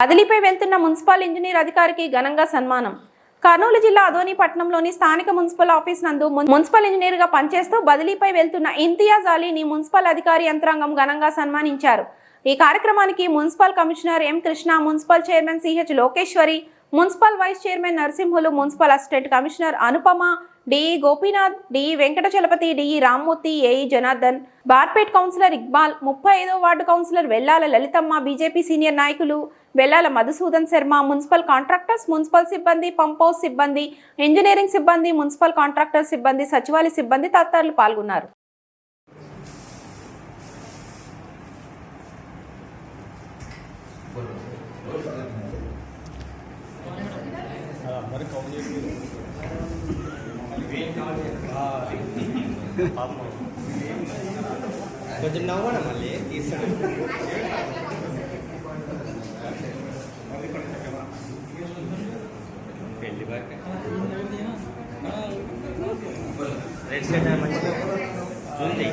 బదిలీపై వెళ్తున్న municipal engineer అధికారికి ఘనంగా సన్మానం. కర్నూలు జిల్లా అదోని పట్టణంలోని స్థానిక మున్సిపల్ ఆఫీస్ నందు మున్సిపల్ ఇంజనీర్ గా పనిచేస్తూ బదిలీపై వెళ్తున్న ఇంతియాజ్ అలీని మున్సిపల్ అధికారి యంత్రాంగం ఘనంగా సన్మానించారు. ఈ కార్యక్రమానికి municipal commissioner M Krishna, municipal chairman CH Lokeshwari, municipal vice chairman Narasimhulu, municipal assistant commissioner Anupama, DE Gopinath, DE Venkatachalapathi, DE Rammurthy, AE Janardhan, Barpet councillor Iqbal, 35వ ward councillor Vellala Lalithamma, BJP senior నాయకులు Vellala Madhusudan Sharma, municipal contractors, municipal సిబ్బంది, పంప్ హౌస్ సిబ్బంది, ఇంజనీరింగ్ సిబ్బంది, మున్సిపల్ కాంట్రాక్టర్ సిబ్బంది, సచివాలయ సిబ్బంది తదితరులు పాల్గొన్నారు. కొంచెం నవ్వడం మళ్ళీ తీస్తాను. పెళ్ళి బాగా రెడ్ సైడ్ మంచిగా ఉంది.